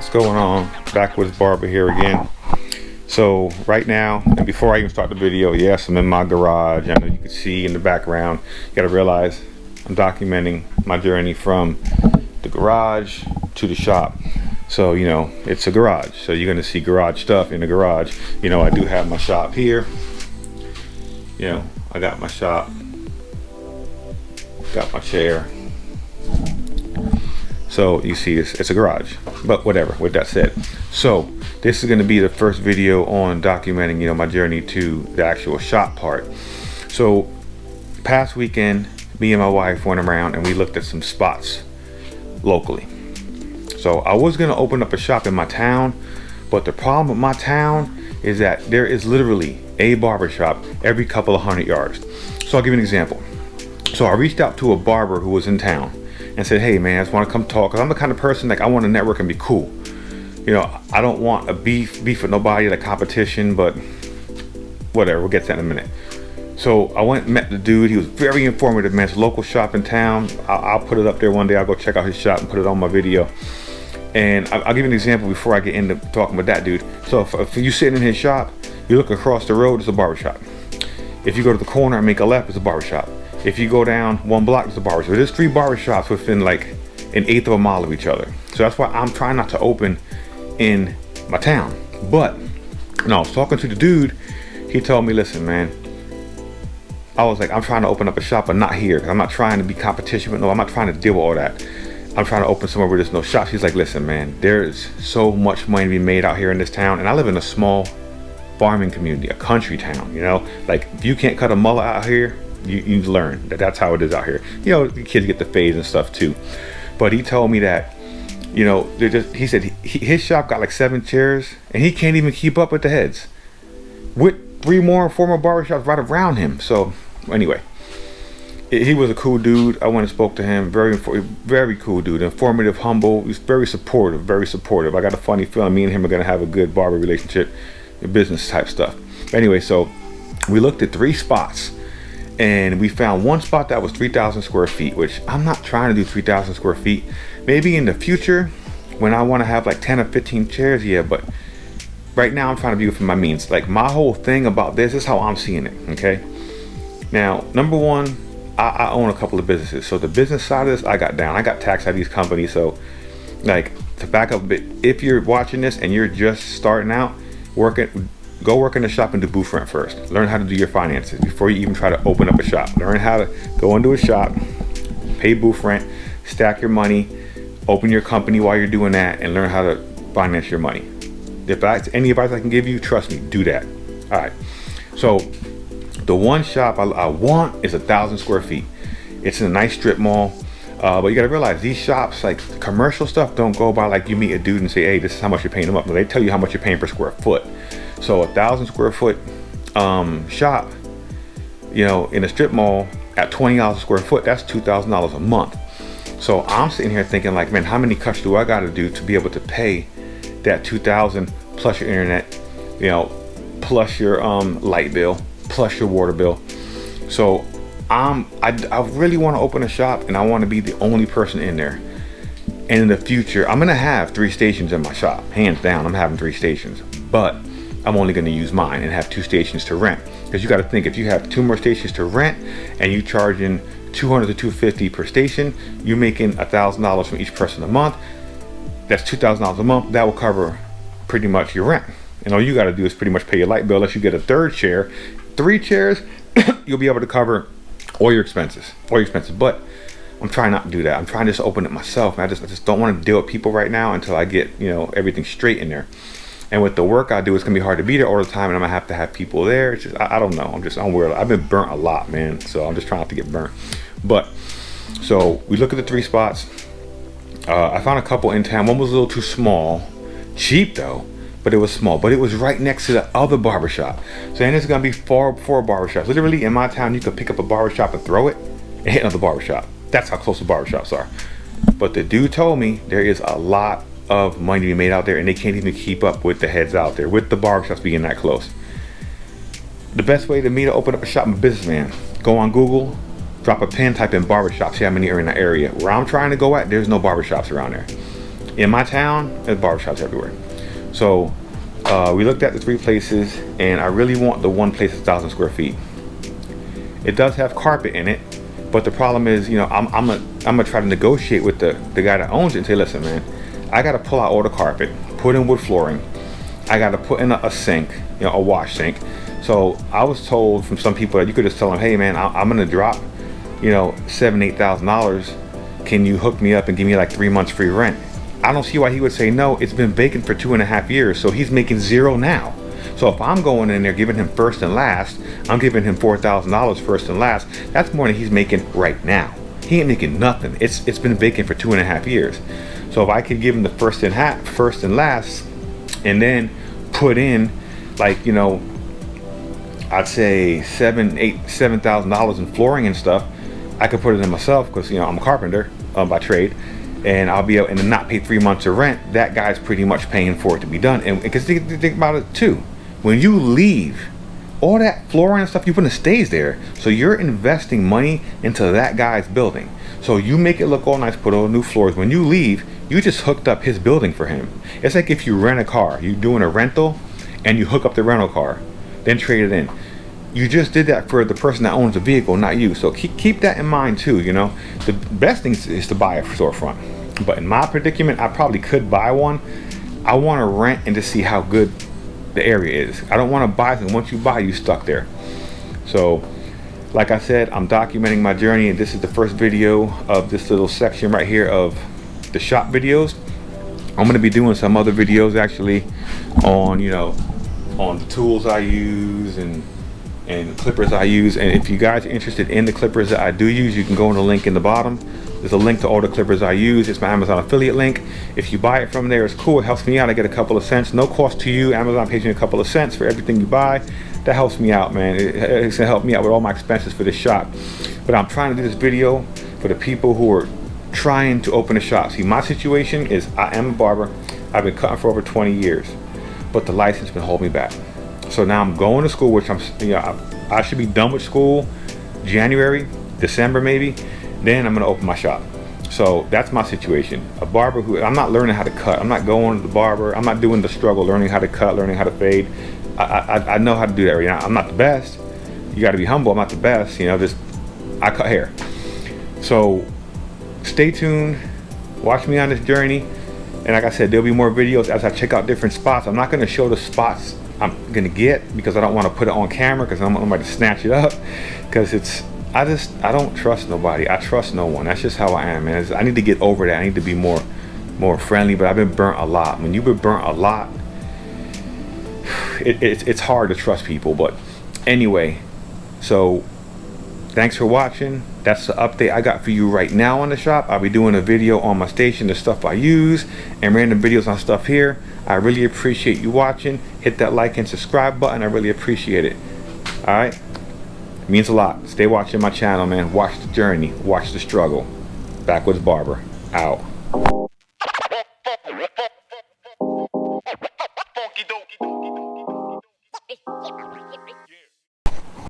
What's going on? Back with Barber here again. So right now, and before I even start the video, yes, I'm in my garage. I know you can see in the background. You gotta realize I'm documenting my journey from the garage to the shop. So, you know, it's a garage. So you're gonna see garage stuff in the garage. You know, I do have my shop here. You know, I got my shop, got my chair. So you see it's a garage, but whatever, with that said. So this is gonna be the first video on documenting, you know, my journey to the actual shop part. So past weekend, me and my wife went around and we looked at some spots locally. So I was gonna open up a shop in my town, but the problem with my town is that there is literally a barber shop every couple of 100 yards. So I'll give you an example. So I reached out to a barber who was in town and said, hey man, I just want to come talk, because I'm the kind of person, like, I want to network and be cool. You know, I don't want a beef with nobody, like competition, but whatever, we'll get to that in a minute. So I went and met the dude. He was very informative, man. It's a local shop in town. I'll put it up there one day. I'll go check out his shop and put it on my video. And I'll give you an example before I get into talking with that dude. So if you sitting in his shop, you look across the road, it's a barber shop. If you go to the corner and make a left, it's a barber shop. If you go down one block, it's a barber shop. There's 3 barber shops within like an 1/8 of a mile of each other. So that's why I'm trying not to open in my town. But when I was talking to the dude, he told me, listen man, I was like, I'm trying to open up a shop, but not here. I'm not trying to be competition with, no, I'm not trying to deal with all that. I'm trying to open somewhere where there's no shops. He's like, listen man, there's so much money to be made out here in this town. And I live in a small farming community, a country town, you know? Like if you can't cut a mullet out here, you learn that's how it is out here. You know, the kids get the fades and stuff too. But he told me that, you know, he said his shop got like 7 chairs and he can't even keep up with the heads, with 4 more barbershops right around him. So anyway, he was a cool dude. I went and spoke to him. Very cool dude, informative, humble. He's very supportive. I got a funny feeling me and him are gonna have a good barber relationship, business type stuff. Anyway, so we looked at 3 spots and we found one spot that was 3,000 square feet, which I'm not trying to do 3,000 square feet. Maybe in the future when I want to have like 10 or 15 chairs, yeah, but right now I'm trying to be within my means. Like my whole thing about this is how I'm seeing it. Okay, now number one, I own a couple of businesses. So the business side of this, I got down. I got tax ID companies. So like, to back up a bit, if you're watching this and you're just starting out working, go work in the shop and do booth rent first. Learn how to do your finances before you even try to open up a shop. Learn how to go into a shop, pay booth rent, stack your money, open your company while you're doing that, and learn how to finance your money. If that's any advice I can give you, trust me, do that. All right. So the one shop I want is 1,000 square feet. It's in a nice strip mall. But you gotta realize these shops, like commercial stuff, don't go by like you meet a dude and say, hey, this is how much you're paying them up. No, they tell you how much you're paying per square foot. So 1,000 square foot shop, you know, in a strip mall at $20 a square foot, that's $2,000 a month. So I'm sitting here thinking like, man, how many cuts do I gotta do to be able to pay that $2,000 plus your internet, you know, plus your light bill, plus your water bill. So I really want to open a shop and I want to be the only person in there. And in the future, I'm gonna have 3 stations in my shop, hands down. I'm having 3 stations, but I'm only going to use mine and have 2 stations to rent. Because you got to think, if you have 2 more stations to rent and you charging $200 to $250 per station, you're making $1,000 from each person a month. That's $2,000 a month. That will cover pretty much your rent. And all you got to do is pretty much pay your light bill. Unless you get a 3rd chair, 3 chairs, you'll be able to cover all your expenses. But I'm trying not to do that. I'm trying to just open it myself. I just don't want to deal with people right now until I get, you know, everything straight in there. And with the work I do, it's gonna be hard to be there all the time, and I'm gonna have people there. It's just, I don't know. I'm worried. I've been burnt a lot, man. So I'm just trying not to get burnt. But so we look at the 3 spots. I found a couple in town. One was a little too small, cheap though, but it was small. But it was right next to the other barbershop. So then it's gonna be 4 barbershops. Literally in my town, you could pick up a barbershop and throw it and hit another barbershop. That's how close the barbershops are. But the dude told me there is a lot of money to be made out there, and they can't even keep up with the heads out there, with the barbershops being that close. The best way to me to open up a shop, I'm a businessman. Go on Google, drop a pin, type in barbershop, see how many are in the area. Where I'm trying to go at, there's no barbershops around there. In my town, there's barbershops everywhere. So we looked at the 3 places, and I really want the one place that's 1,000 square feet. It does have carpet in it, but the problem is, you know, I'm gonna try to negotiate with the guy that owns it and say, listen, man, I gotta pull out all the carpet, put in wood flooring, I gotta put in a sink, you know, a wash sink. So I was told from some people that you could just tell them, hey man, I'm gonna drop, you know, $7,000-8,000. Can you hook me up and give me like 3 months free rent? I don't see why he would say no. It's been vacant for 2.5 years, so he's making 0 now. So if I'm going in there giving him first and last, I'm giving him $4,000 first and last. That's more than he's making right now. He ain't making nothing. It's been vacant for 2.5 years. So if I could give him the first and last, and then put in, like, you know, I'd say $7,000 in flooring and stuff, I could put it in myself because, you know, I'm a carpenter by trade, and I'll be able and not pay 3 months of rent. That guy's pretty much paying for it to be done. And because think about it too, when you leave, all that flooring and stuff you put in stays there. So you're investing money into that guy's building. So you make it look all nice, put all new floors. When you leave, you just hooked up his building for him. It's like if you rent a car, you're doing a rental and you hook up the rental car, then trade it in. You just did that for the person that owns the vehicle, not you. So keep that in mind too, you know. The best thing is to buy a storefront. But in my predicament, I probably could buy one. I want to rent and to see how good the area is. I don't want to buy something. Once you buy, you stuck there. So like I said, I'm documenting my journey, and this is the first video of this little section right here of the shop videos. I'm going to be doing some other videos actually on, you know, on the tools I use and clippers I use. And if you guys are interested in the clippers that I do use, you can go on the link in the bottom. There's a link to all the clippers I use. It's my Amazon affiliate link. If you buy it from there, it's cool. It helps me out. I get a couple of cents. No cost to you. Amazon pays me a couple of cents for everything you buy. That helps me out, man. It's gonna help me out with all my expenses for this shop. But I'm trying to do this video for the people who are trying to open a shop. See, my situation is I am a barber. I've been cutting for over 20 years, but the license been holding me back. So now I'm going to school, which I should be done with school January, December maybe. Then I'm gonna open my shop. So that's my situation. A barber who, I'm not learning how to cut. I'm not going to the barber. I'm not doing the struggle, learning how to cut, learning how to fade. I know how to do that right now. I'm not the best. You gotta be humble. I'm not the best, you know, I cut hair. So stay tuned, watch me on this journey. And like I said, there'll be more videos as I check out different spots. I'm not gonna show the spots I'm gonna get because I don't wanna put it on camera because I'm gonna snatch it up. Because I don't trust nobody. I trust no one. That's just how I am, man. I need to get over that. I need to be more friendly, but I've been burnt a lot. When you've been burnt a lot, it's hard to trust people. But anyway, so thanks for watching. That's the update I got for you right now on the shop. I'll be doing a video on my station, the stuff I use, and random videos on stuff here. I really appreciate you watching. Hit that like and subscribe button. I really appreciate it. All right. It means a lot. Stay watching my channel, man. Watch the journey. Watch the struggle. Backwoods Barber. Out.